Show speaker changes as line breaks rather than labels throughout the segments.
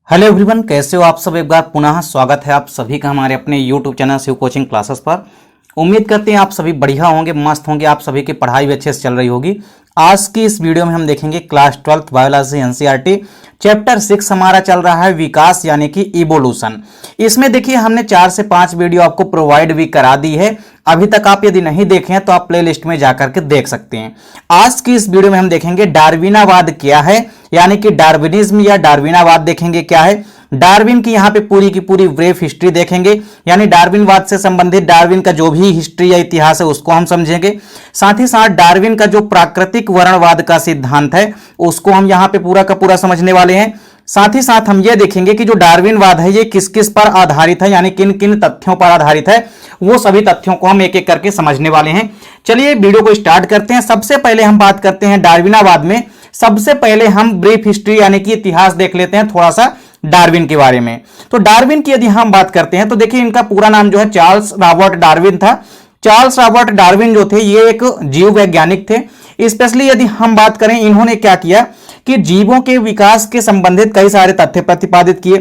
Hello everyone, कैसे हो आप सब। एक बार पुनः स्वागत है आप सभी का हमारे अपने YouTube channel Shiv coaching classes पर। उम्मीद करते हैं आप सभी बढ़िया होंगे, मस्त होंगे, आप सभी की पढ़ाई भी अच्छे से चल रही होगी। आज की इस वीडियो में हम देखेंगे class 12th biology NCERT chapter 6 हमारा चल रहा है विकास यानी कि इवोल्यूशन। इसमें देखिए हमने 4 से 5 वीडियो आपको प्रोवाइड भी करा दी है। अभी तक आप यदि नहीं देखे हैं तो आप प्लेलिस्ट में जाकर के देख सकते हैं। आज की इस वीडियो में हम देखेंगे डार्विनावाद क्या है, यानी कि डार्विनिज्म या डार्विनावाद देखेंगे क्या है। डार्विन की यहाँ पे पूरी की पूरी ब्रीफ हिस्ट्री देखेंगे, यानी डार्विनवाद से संबंधित डार्विन का जो भी हिस्ट्री या इतिहास है उसको हम समझेंगे। साथ ही साथ डार्विन का जो प्राकृतिक वर्णवाद का सिद्धांत है उसको हम यहाँ पे पूरा का पूरा समझने वाले हैं। साथ ही साथ हम ये देखेंगे कि जो डार्विनवाद है ये किस किस पर आधारित है, यानी किन किन तथ्यों पर आधारित है। वो सभी तथ्यों को हम एक एक करके समझने वाले हैं। चलिए वीडियो को स्टार्ट करते हैं। सबसे पहले हम बात करते हैं डार्विनावाद में। सबसे पहले हम ब्रीफ हिस्ट्री यानी कि इतिहास देख लेते हैं थोड़ा सा डार्विन के बारे में। तो डार्विन की यदि हम बात करते हैं तो देखिए इनका पूरा नाम जो है चार्ल्स रॉबर्ट डार्विन था। चार्ल्स रॉबर्ट डार्विन जो थे ये एक जीव वैज्ञानिक थे। स्पेशली यदि हम बात करें, इन्होंने क्या किया कि जीवों के विकास के संबंधित कई सारे तथ्य प्रतिपादित किए।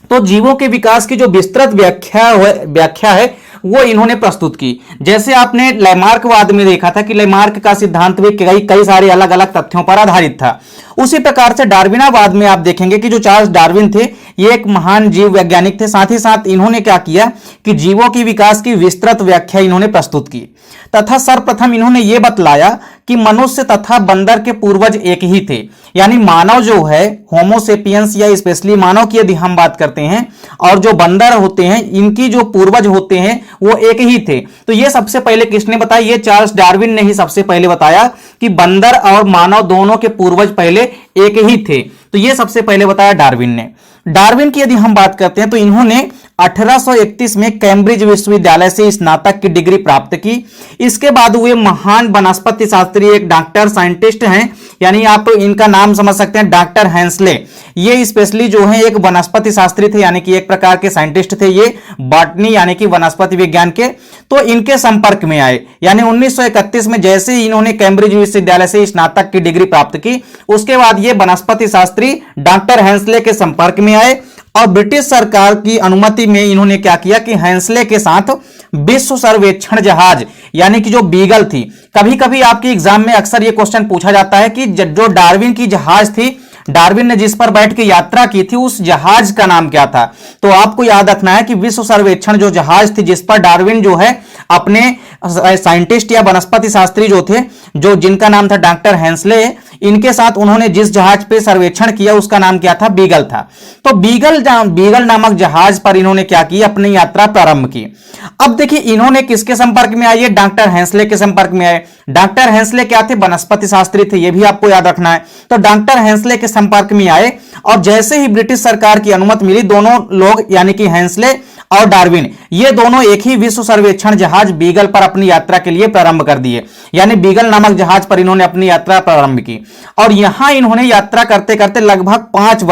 तो जीवों के विकास की जो विस्तृत व्याख्या है वो इन्होंने प्रस्तुत की। जैसे आपने लैमार्कवाद में देखा था कि लैमार्क का सिद्धांत भी कई सारे अलग अलग तथ्यों पर आधारित था। उसी प्रकार से डार्विनावाद में आप देखेंगे कि जो चार्ल्स डार्विन थे ये एक महान जीव वैज्ञानिक थे। साथ ही साथ इन्होंने क्या किया कि जीवों की विकास की विस्तृत व्याख्या इन्होंने प्रस्तुत की तथा सर्वप्रथम इन्होंने ये बतलाया कि मनुष्य तथा बंदर के पूर्वज एक ही थे। यानी मानव जो है होमोसेपियंस या स्पेशली मानव की यदि हम बात करते हैं और जो बंदर होते हैं इनकी जो पूर्वज होते हैं वो एक ही थे। तो ये सबसे पहले किसने बताया? ये चार्ल्स डार्विन ने ही सबसे पहले बताया कि बंदर और मानव दोनों के पूर्वज पहले एक ही थे। तो ये सबसे पहले बताया डार्विन ने। डार्विन की यदि हम बात करते हैं तो इन्होंने 1831 में कैम्ब्रिज विश्वविद्यालय से स्नातक की डिग्री प्राप्त की। इसके बाद वे महान वनस्पति शास्त्री, एक डॉक्टर साइंटिस्ट हैं, यानी आप इनका नाम समझ सकते हैं डॉक्टर हेंसले। ये स्पेशली जो है एक वनस्पति शास्त्री थे, यानी कि एक प्रकार के साइंटिस्ट थे ये बॉटनी यानी कि वनस्पति विज्ञान के। तो इनके संपर्क में आए, यानी 1931 में जैसे ही इन्होंने कैम्ब्रिज विश्वविद्यालय से स्नातक की डिग्री प्राप्त की उसके बाद ये वनस्पति शास्त्री डॉक्टर हेंसले के संपर्क में आए और ब्रिटिश सरकार की अनुमति में इन्होंने क्या किया कि हेंसले के साथ विश्व सर्वेक्षण जहाज यानी कि जो बीगल थी। कभी कभी आपके एग्जाम में अक्सर ये क्वेश्चन पूछा जाता है कि जो डार्विन की जहाज थी, डार्विन ने जिस पर बैठ के यात्रा की थी उस जहाज का नाम क्या था। तो आपको याद रखना है कि विश्व सर्वेक्षण जो जहाज थी जिस पर डार्विन जो है अपने साइंटिस्ट या वनस्पति शास्त्री जो थे, जो जिनका नाम था डॉक्टर हेंसले, इनके साथ उन्होंने जिस जहाज पे सर्वेक्षण किया उसका नाम क्या था? बीगल था। तो बीगल नामक जहाज पर इन्होंने क्या की? अपनी यात्रा प्रारंभ की। अब देखिए इन्होंने किसके संपर्क में आए? डॉक्टर हेंसले के संपर्क में आए। डॉक्टर हेंसले क्या थे? वनस्पति शास्त्री थे, यह भी आपको याद रखना है। तो डॉक्टर हेंसले के संपर्क में आए और जैसे ही ब्रिटिश सरकार की अनुमति मिली दोनों लोग यानी कि हेंसले और डार्विन ये दोनों एक ही विश्व सर्वेक्षण जहाज बीगल पर अपनी यात्रा के लिए प्रारंभ कर दिए। यानी बीगल नामक जहाज पर इन्होंने अपनी यात्रा प्रारंभ की और यहां इन्होंने यात्रा करते करते लगभग 5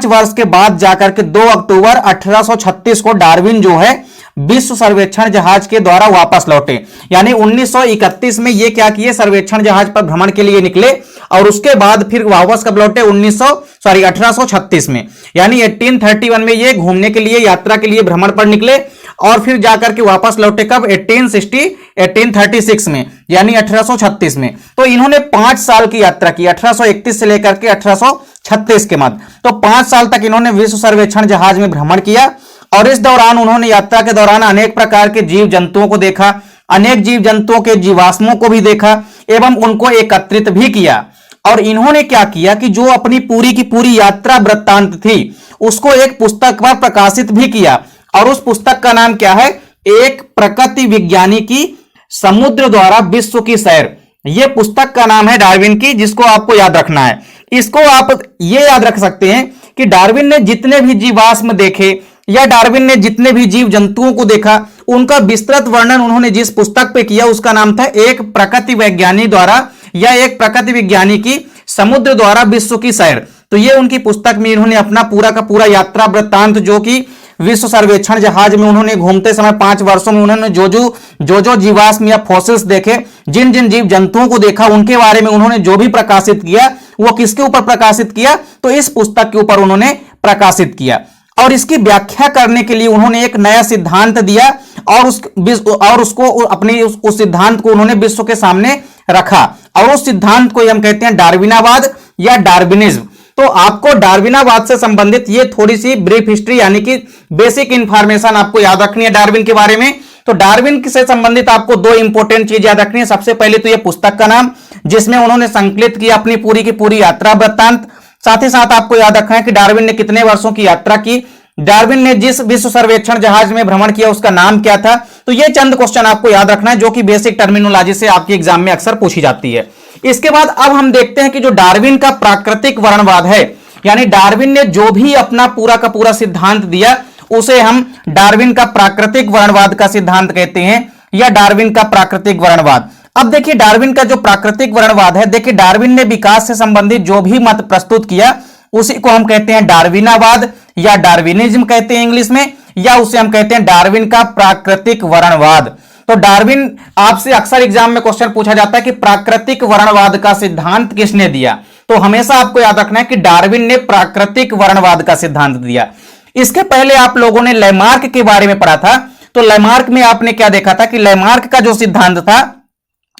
वर्ष के बाद जाकर के 2 अक्टूबर 1836 को डार्विन जो है विश्व सर्वेक्षण जहाज के द्वारा वापस लौटे। यानी 1931 में ये क्या किए? सर्वेक्षण जहाज पर भ्रमण के लिए निकले और उसके बाद फिर वापस कब लौटे? 1836 में। यानी 1831 में ये घूमने के लिए, यात्रा के लिए भ्रमण पर निकले और फिर जाकर के वापस लौटे कब? 1836 में, यानी 1836 में। तो इन्होंने 5 साल की यात्रा की, 1831 से लेकर के 1836 के मध्य। तो 5 साल तक इन्होंने विश्व सर्वेक्षण जहाज में भ्रमण किया और इस दौरान उन्होंने यात्रा के दौरान अनेक प्रकार के जीव जंतुओं को देखा, अनेक जीव जंतुओं के जीवाश्मों को भी देखा एवं उनको एकत्रित भी किया। और इन्होंने क्या किया कि जो अपनी पूरी की पूरी यात्रा वृत्तांत थी उसको एक पुस्तक पर प्रकाशित भी किया और उस पुस्तक का नाम क्या है? एक प्रकृति विज्ञानी की समुद्र द्वारा विश्व की सैर। यह पुस्तक का नाम है डार्विन की, जिसको आपको याद रखना है। इसको आप ये याद रख सकते हैं कि डार्विन ने जितने भी जीवाश्म देखे या डार्विन ने जितने भी जीव जंतुओं को देखा उनका विस्तृत वर्णन उन्होंने जिस पुस्तक पे किया उसका नाम था एक प्रकृति वैज्ञानी द्वारा या एक प्रकृति विज्ञानी की समुद्र द्वारा विश्व की सैर। तो ये उनकी पुस्तक में इन्होंने अपना पूरा का पूरा यात्रा वृत्तांत जो कि विश्व सर्वेक्षण जहाज में उन्होंने घूमते समय 5 वर्षों में उन्होंने जो जीवाश्म या फॉसिल्स देखे, जिन जिन जीव जंतुओं को देखा उनके बारे में उन्होंने जो भी प्रकाशित किया वो किसके ऊपर प्रकाशित किया? तो इस पुस्तक के ऊपर उन्होंने प्रकाशित किया और इसकी व्याख्या करने के लिए उन्होंने एक नया सिद्धांत दिया और उसको अपने उस सिद्धांत को उन्होंने विश्व के सामने रखा और उस सिद्धांत को हम कहते हैं डार्विनावाद या डार्विनिज्म। तो आपको डार्विनावाद से संबंधित ये थोड़ी सी ब्रीफ हिस्ट्री यानी कि बेसिक इंफॉर्मेशन आपको याद रखनी है डार्विन के बारे में। तो डार्विन से संबंधित आपको दो इंपॉर्टेंट चीज याद रखनी है। सबसे पहले तो ये पुस्तक का नाम जिसमें उन्होंने संकलित किया अपनी पूरी की पूरी यात्रा वृत्तांत। साथ ही साथ आपको याद रखना है कि डार्विन ने कितने वर्षों की यात्रा की, डार्विन ने जिस विश्व सर्वेक्षण जहाज में भ्रमण किया उसका नाम क्या था। तो ये चंद क्वेश्चन आपको याद रखना है जो कि बेसिक टर्मिनोलॉजी से आपके एग्जाम में अक्सर पूछी जाती है। इसके बाद अब हम देखते हैं कि जो डार्विन का प्राकृतिक वर्णवाद है, यानी डार्विन ने जो भी अपना पूरा का पूरा सिद्धांत दिया उसे हम डार्विन का प्राकृतिक वर्णवाद का सिद्धांत कहते हैं या डार्विन का प्राकृतिक वर्णवाद। अब देखिए डार्विन का जो प्राकृतिक वर्णवाद है, देखिए डार्विन ने विकास से संबंधित जो भी मत प्रस्तुत किया उसी को हम कहते हैं डार्विनावाद या डार्विनिज्म कहते हैं इंग्लिश में, या उसे हम कहते हैं डार्विन का प्राकृतिक वर्णवाद। तो डार्विन आपसे अक्सर एग्जाम में क्वेश्चन पूछा जाता है कि प्राकृतिक वर्णवाद का सिद्धांत किसने दिया, तो हमेशा आपको याद रखना है कि डार्विन ने प्राकृतिक वर्णवाद का सिद्धांत दिया। इसके पहले आप लोगों ने लैमार्क के बारे में पढ़ा था। तो लैमार्क में आपने क्या देखा था कि लैमार्क का जो सिद्धांत था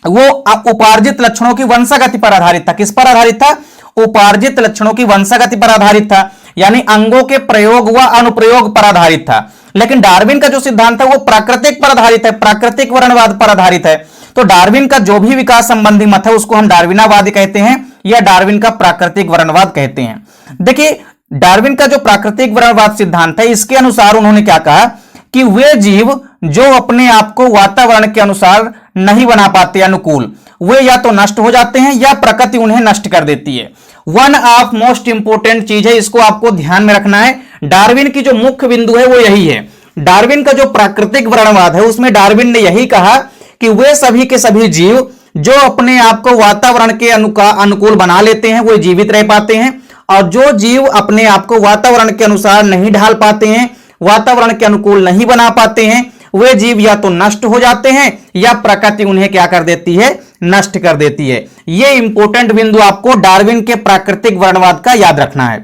वो उपार्जित लक्षणों की वंशागति पर आधारित था। किस पर आधारित था? उपार्जित लक्षणों की वंशागति पर आधारित था, यानी अंगों के प्रयोग व अनुप्रयोग पर आधारित था। लेकिन डार्विन का जो सिद्धांत है वो प्राकृतिक पर आधारित है, प्राकृतिक वर्णवाद पर आधारित है। तो डार्विन का जो भी विकास संबंधी मत है उसको हम डार्विनावाद कहते हैं या डार्विन का प्राकृतिक वर्णवाद कहते हैं। देखिए डार्विन का जो प्राकृतिक वर्णवाद सिद्धांत है इसके अनुसार उन्होंने क्या कहा कि वे जीव जो अपने आप को वातावरण के अनुसार नहीं बना पाते अनुकूल, वे या तो नष्ट हो जाते हैं या प्रकृति उन्हें नष्ट कर देती है। वन ऑफ मोस्ट इंपोर्टेंट चीज है, इसको आपको ध्यान में रखना है। डार्विन की जो मुख्य बिंदु है वो यही है। डार्विन का जो प्राकृतिक वर्णवाद है उसमें डार्विन ने यही कहा कि वे सभी के सभी जीव जो अपने आप को वातावरण के अनुकूल बना लेते हैं वो जीवित रह पाते हैं, और जो जीव अपने आप को वातावरण के अनुसार नहीं ढाल पाते हैं, वातावरण के अनुकूल नहीं बना पाते हैं, वे जीव या तो नष्ट हो जाते हैं या प्रकृति उन्हें क्या कर देती है? नष्ट कर देती है। यह इंपॉर्टेंट बिंदु आपको डार्विन के प्राकृतिक वर्णवाद का याद रखना है।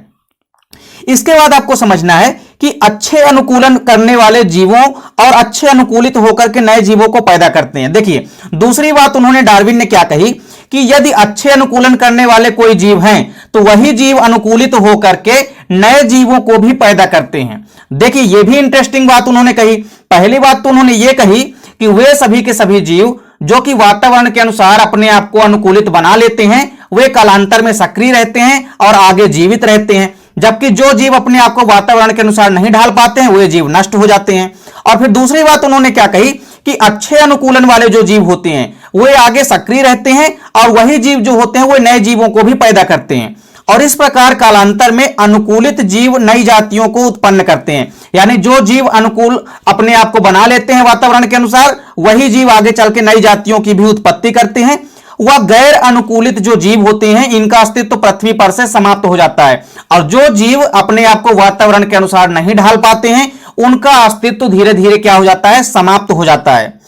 इसके बाद आपको समझना है कि अच्छे अनुकूलन करने वाले जीवों और अच्छे अनुकूलित होकर के नए जीवों को पैदा करते हैं। देखिए दूसरी बात उन्होंने डार्विन ने क्या कही कि यदि अच्छे अनुकूलन करने वाले कोई जीव हैं तो वही जीव अनुकूलित होकर के नए जीवों को भी पैदा करते हैं। देखिए यह भी इंटरेस्टिंग बात उन्होंने कही। पहली बात तो उन्होंने ये कही कि वे सभी के सभी जीव जो कि वातावरण के अनुसार अपने आप को अनुकूलित बना लेते हैं वे कालांतर में सक्रिय रहते हैं और आगे जीवित रहते हैं, जबकि जो जीव अपने आप को वातावरण के अनुसार नहीं ढाल पाते हैं वे जीव नष्ट हो जाते हैं। और फिर दूसरी बात उन्होंने क्या कही कि अच्छे अनुकूलन वाले जो जीव होते हैं वे आगे सक्रिय रहते हैं और वही जीव जो होते हैं वे नए जीवों को भी पैदा करते हैं, और इस प्रकार कालांतर में अनुकूलित जीव नई जातियों को उत्पन्न करते हैं। यानी जो जीव अनुकूल अपने आप को बना लेते हैं वातावरण के अनुसार वही जीव आगे चल के नई जातियों की भी उत्पत्ति करते हैं। वह गैर अनुकूलित जो जीव होते हैं इनका अस्तित्व पृथ्वी पर से समाप्त हो जाता है, और जो जीव अपने आप को वातावरण के अनुसार नहीं ढाल पाते हैं उनका अस्तित्व धीरे धीरे क्या हो जाता है? समाप्त हो जाता है।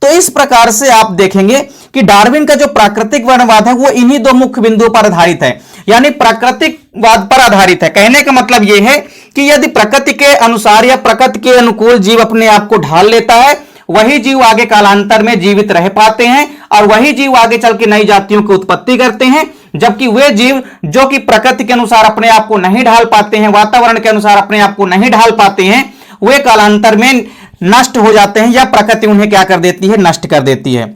तो इस प्रकार से आप देखेंगे कि डार्विन का जो प्राकृतिक वर्णवाद है वो इन्हीं दो मुख्य बिंदुओं पर आधारित है, यानी प्राकृतिकवाद पर आधारित है। कहने का मतलब यह है कि यदि प्रकृति के अनुसार या प्रकृति के अनुकूल जीव अपने आप को ढाल लेता है वही जीव आगे कालांतर में जीवित रह पाते हैं और वही जीव आगे चल के नई जातियों की उत्पत्ति करते हैं, जबकि वे जीव जो कि प्रकृति के अनुसार अपने आप को नहीं ढाल पाते हैं, वातावरण के अनुसार अपने आप को नहीं ढाल पाते हैं, वे कालांतर में नष्ट हो जाते हैं या प्रकृति उन्हें क्या कर देती है? नष्ट कर देती है।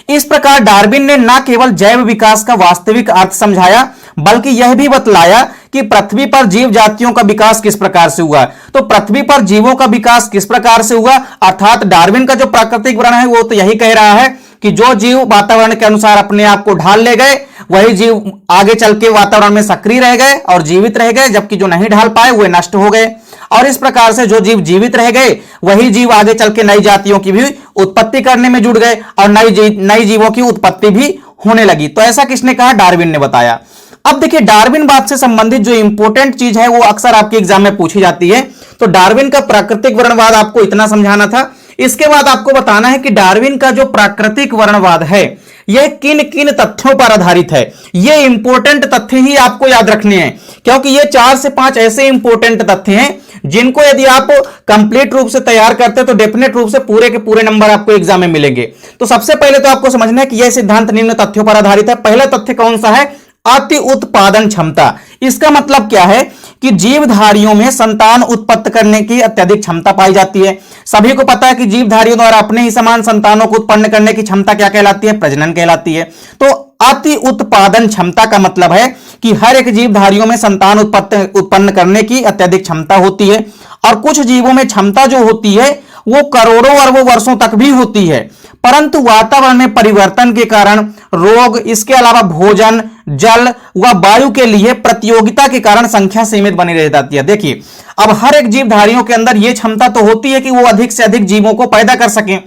इस प्रकार डार्विन ने न केवल जैव विकास का वास्तविक अर्थ समझाया बल्कि यह भी बतलाया कि पृथ्वी पर जीव जातियों का विकास किस प्रकार से हुआ। तो पृथ्वी पर जीवों का विकास किस प्रकार से हुआ, अर्थात डार्विन का जो प्राकृतिक वर्ण है वो तो यही कह रहा है कि जो जीव वातावरण के अनुसार अपने आप को ढाल ले गए वही जीव आगे चल के वातावरण में सक्रिय रह गए और जीवित रह गए, जबकि जो नहीं ढाल पाए वे नष्ट हो गए। और इस प्रकार से जो जीव जीवित रह गए वही जीव आगे चल के नई जातियों की भी उत्पत्ति करने में जुड़ गए और नई जीवों की उत्पत्ति भी होने लगी। तो ऐसा किसने कहा? डार्विन ने बताया। अब देखिए डार्विन बात से संबंधित जो इंपॉर्टेंट चीज है वो अक्सर आपके एग्जाम में पूछी जाती है। तो डार्विन का प्राकृतिक वर्णवाद आपको इतना समझाना था। इसके बाद आपको बताना है कि डार्विन का जो प्राकृतिक वर्णवाद है यह किन किन तथ्यों पर आधारित है। ये इंपॉर्टेंट तथ्य ही आपको याद रखने हैं, क्योंकि ये 4 से 5 ऐसे इंपॉर्टेंट तथ्य हैं जिनको यदि आप कंप्लीट रूप से तैयार करते हैं तो डेफिनेट रूप से पूरे के पूरे नंबर आपको एग्जाम में मिलेंगे। तो सबसे पहले तो आपको समझना है कि यह सिद्धांत निम्न तथ्यों पर आधारित है। पहला तथ्य कौन सा है? अति उत्पादन क्षमता। इसका मतलब क्या है कि जीवधारियों में संतान उत्पत्ति करने की अत्यधिक क्षमता पाई जाती है। सभी को पता है कि जीवधारियों द्वारा अपने ही समान संतानों को उत्पन्न करने की क्षमता क्या कहलाती है? प्रजनन कहलाती है। तो अति उत्पादन क्षमता का मतलब है कि हर एक जीवधारियों में संतान उत्पन्न करने की अत्यधिक क्षमता होती है। और कुछ जीवों में क्षमता जो होती है वो करोड़ों अरबों वर्षों तक भी होती है, परंतु वातावरण में परिवर्तन के कारण रोग, इसके अलावा भोजन, जल व वायु के लिए प्रतियोगिता के कारण संख्या सीमित बनी रह जाती है। देखिए, अब हर एक जीवधारियों के अंदर यह क्षमता तो होती है कि वो अधिक से अधिक जीवों को पैदा कर सकें,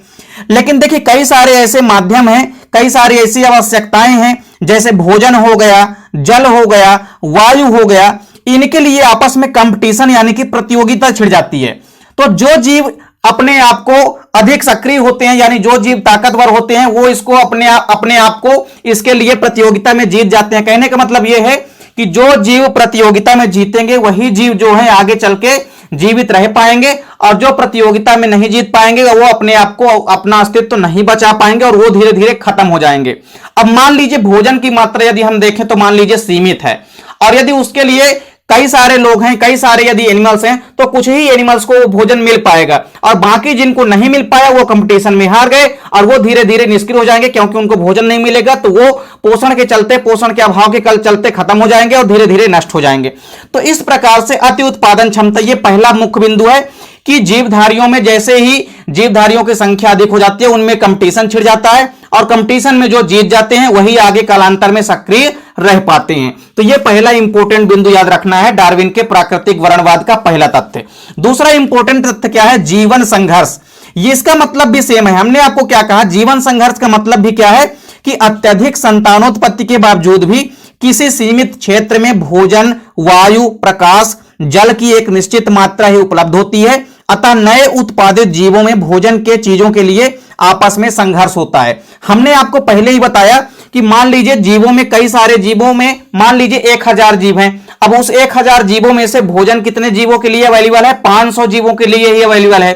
लेकिन देखिए कई सारे ऐसे माध्यम हैं, कई सारी ऐसी आवश्यकताएं हैं, जैसे भोजन हो गया, जल हो गया, वायु हो गया, इनके लिए आपस में कंपटीशन यानी कि प्रतियोगिता छिड़ जाती है। तो जो जीव अपने आप को अधिक सक्रिय होते हैं, यानी जो जीव ताकतवर होते हैं, वो इसको अपने आप को इसके लिए प्रतियोगिता में जीत जाते हैं। कहने का मतलब यह है कि जो जीव प्रतियोगिता में जीतेंगे वही जीव जो है आगे चल के जीवित रह पाएंगे, और जो प्रतियोगिता में नहीं जीत पाएंगे वो अपने आप को, अपना अस्तित्व नहीं बचा पाएंगे और वो धीरे धीरे खत्म हो जाएंगे। अब मान लीजिए भोजन की मात्रा यदि हम देखें तो मान लीजिए सीमित है, और यदि उसके लिए कई सारे लोग हैं, कई सारे यदि एनिमल्स हैं, तो कुछ ही एनिमल्स को भोजन मिल पाएगा, और बाकी जिनको नहीं मिल पाया वो कंपटीशन में हार गए और वो धीरे धीरे निष्क्रिय हो जाएंगे, क्योंकि उनको भोजन नहीं मिलेगा तो वो पोषण के अभाव के चलते खत्म हो जाएंगे और धीरे धीरे नष्ट हो जाएंगे। तो इस प्रकार से अति उत्पादन क्षमता ये पहला मुख्य बिंदु है कि जीवधारियों में जैसे ही जीवधारियों की संख्या अधिक हो जाती है उनमें कंपटीशन छिड़ जाता है, और कंपटीशन में जो जीत जाते हैं वही आगे कालांतर में सक्रिय रह पाते हैं। तो यह पहला इंपॉर्टेंट बिंदु याद रखना है डार्विन के प्राकृतिक वर्णवाद का पहला तथ्य। दूसरा इंपॉर्टेंट तथ्य क्या है? जीवन संघर्ष। इसका मतलब भी सेम है। हमने आपको क्या कहा? जीवन संघर्ष का मतलब भी क्या है कि अत्यधिक संतानोत्पत्ति के बावजूद भी किसी सीमित क्षेत्र में भोजन, वायु, प्रकाश, जल की एक निश्चित मात्रा ही उपलब्ध होती है, अतः नए उत्पादित जीवों में भोजन के चीजों के लिए आपस में संघर्ष होता है। हमने आपको पहले ही बताया कि मान लीजिए जीवों में, कई सारे जीवों में मान लीजिए 1000 जीव हैं। अब उस 1000 जीवों में से भोजन कितने जीवों के लिए अवेलेबल है? 500 जीवों के लिए ही अवेलेबल है।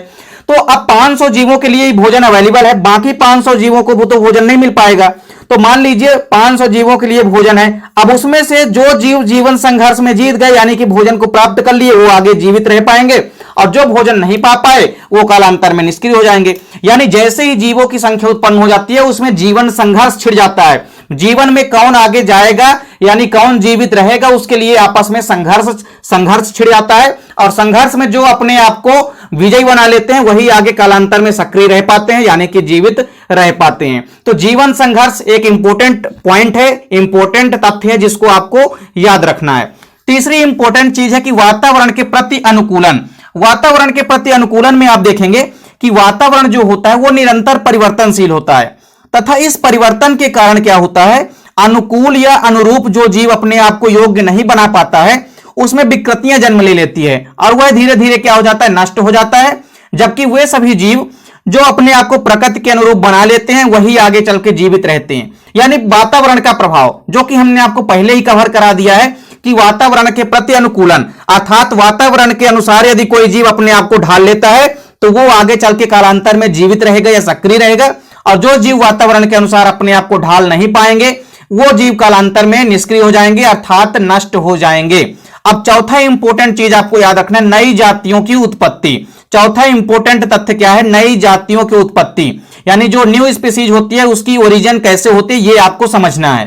तो अब 500 जीवों के लिए ही भोजन अवेलेबल है, बाकी 500 जीवों को तो भोजन नहीं मिल पाएगा। तो मान लीजिए 500 जीवों के लिए भोजन है, अब उसमें से जो जीव जीवन संघर्ष में जीत गए यानी कि भोजन को प्राप्त कर लिए वो आगे जीवित रह पाएंगे, और जो भोजन नहीं पा पाए वो कालांतर में निष्क्रिय हो जाएंगे। यानी जैसे ही जीवों की संख्या उत्पन्न हो जाती है उसमें जीवन संघर्ष छिड़ जाता है। जीवन में कौन आगे जाएगा यानी कौन जीवित रहेगा उसके लिए आपस में संघर्ष छिड़ जाता है, और संघर्ष में जो अपने आप को विजयी बना लेते हैं वही आगे कालांतर में सक्रिय रह पाते हैं यानी कि जीवित रह पाते हैं। तो जीवन संघर्ष एक इंपॉर्टेंट पॉइंट है, इंपॉर्टेंट तथ्य है जिसको आपको याद रखना है। तीसरी इंपॉर्टेंट चीज है कि वातावरण के प्रति अनुकूलन। वातावरण के प्रति अनुकूलन में आप देखेंगे कि वातावरण जो होता है वो निरंतर परिवर्तनशील होता है, तथा इस परिवर्तन के कारण क्या होता है? अनुकूल या अनुरूप जो जीव अपने आप को योग्य नहीं बना पाता है उसमें विकृतियां जन्म ले लेती है, और वह धीरे धीरे क्या हो जाता है? नष्ट हो जाता है। जबकि वे सभी जीव जो अपने आप को प्रकृति के अनुरूप बना लेते हैं वही आगे चल के जीवित रहते हैं। यानी वातावरण का प्रभाव, जो कि हमने आपको पहले ही कवर करा दिया है कि वातावरण के प्रति अनुकूलन, अर्थात वातावरण के अनुसार यदि कोई जीव अपने आप को ढाल लेता है तो वो आगे चल के कालांतर में जीवित रहेगा या सक्रिय रहेगा, और जो जीव वातावरण के अनुसार अपने आप को ढाल नहीं पाएंगे वो जीव कालांतर में निष्क्रिय हो जाएंगे अर्थात नष्ट हो जाएंगे। अब चौथा इंपॉर्टेंट चीज आपको याद रखना है, नई जातियों की उत्पत्ति। चौथा इंपॉर्टेंट तथ्य क्या है? नई जातियों की उत्पत्ति, यानी जो न्यू स्पीसीज होती है उसकी ओरिजिन कैसे होती है ये आपको समझना है।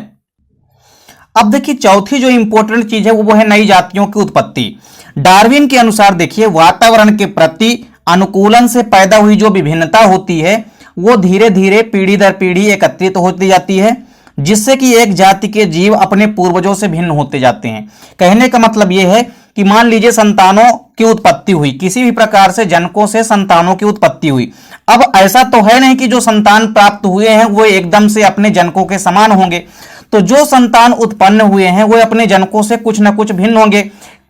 अब देखिए चौथी जो इंपॉर्टेंट चीज है वो है नई जातियों की उत्पत्ति। डार्विन के अनुसार देखिए वातावरण के प्रति अनुकूलन से पैदा हुई जो विभिन्नता होती है वो धीरे धीरे पीढ़ी दर पीढ़ी एकत्रित होती जाती है, जिससे कि एक जाति के जीव अपने पूर्वजों से भिन्न होते जाते हैं। कहने का मतलब यह है कि मान लीजिए संतानों की उत्पत्ति हुई, किसी भी प्रकार से जनकों से संतानों की उत्पत्ति हुई। अब ऐसा तो है नहीं कि जो संतान प्राप्त हुए हैं वो एकदम से अपने जनकों के समान होंगे, तो जो संतान उत्पन्न हुए हैं वो अपने जनकों से कुछ ना कुछ भिन्न होंगे।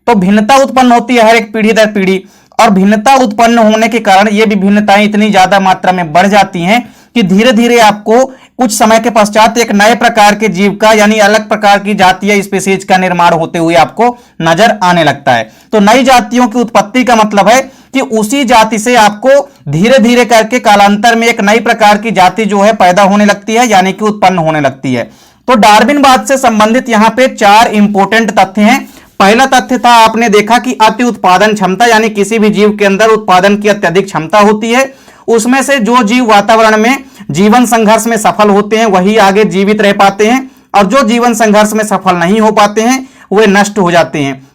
तो भिन्नता उत्पन्न होती है हर एक पीढ़ी दर पीढ़ी, और भिन्नता उत्पन्न होने के कारण ये विभिन्नताएं इतनी ज्यादा मात्रा में बढ़ जाती हैं कि धीरे धीरे आपको कुछ समय के पश्चात एक नए प्रकार के जीव का यानी अलग प्रकार की जाति या स्पीसीज का निर्माण होते हुए आपको नजर आने लगता है। तो नई जातियों की उत्पत्ति का मतलब है कि उसी जाति से आपको धीरे धीरे करके कालांतर में एक नई प्रकार की जाति जो है पैदा होने लगती है, यानी कि उत्पन्न होने लगती है। तो डार्विनवाद से संबंधित यहां पे 4 इंपॉर्टेंट तथ्य हैं। पहला तथ्य था, आपने देखा कि अति उत्पादन क्षमता, यानी किसी भी जीव के अंदर उत्पादन की अत्यधिक क्षमता होती है। उसमें से जो जीव वातावरण में जीवन संघर्ष में सफल होते हैं वही आगे जीवित रह पाते हैं, और जो जीवन संघर्ष में सफल नहीं हो पाते हैं वे नष्ट हो जाते हैं।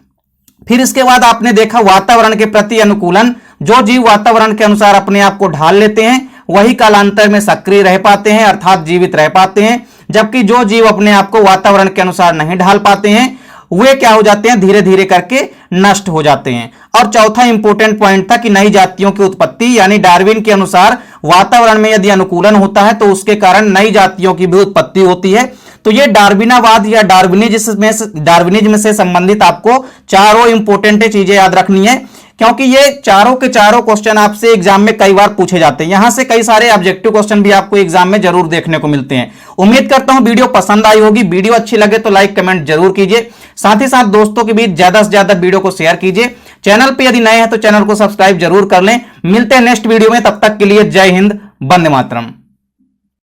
फिर इसके बाद आपने देखा वातावरण के प्रति अनुकूलन, जो जीव वातावरण के अनुसार अपने आप को ढाल लेते हैं वही कालांतर में सक्रिय रह पाते हैं, अर्थात जीवित रह पाते हैं, जबकि जो जीव अपने आप को वातावरण के अनुसार नहीं ढाल पाते हैं वे क्या हो जाते हैं, धीरे धीरे करके नष्ट हो जाते हैं। और चौथा इंपॉर्टेंट पॉइंट था कि नई जातियों की उत्पत्ति, यानी डार्विन के अनुसार वातावरण में यदि अनुकूलन होता है तो उसके कारण नई जातियों की भी उत्पत्ति होती है। तो ये डार्विनावाद या डार्विनिज्म से संबंधित आपको चारों इंपॉर्टेंट चीजें याद रखनी है, क्योंकि ये चारों के चारों क्वेश्चन आपसे एग्जाम में कई बार पूछे जाते हैं। यहां से कई सारे ऑब्जेक्टिव क्वेश्चन भी आपको एग्जाम में जरूर देखने को मिलते हैं। उम्मीद करता हूं वीडियो पसंद आई होगी। वीडियो अच्छी लगे तो लाइक कमेंट जरूर कीजिए, साथ ही साथ दोस्तों के बीच ज्यादा से ज्यादा वीडियो को शेयर कीजिए। चैनल पे यदि नए हैं तो चैनल को सब्सक्राइब जरूर कर लें। मिलते हैं नेक्स्ट वीडियो में, तब तक के लिए जय हिंद, वंदे मातरम।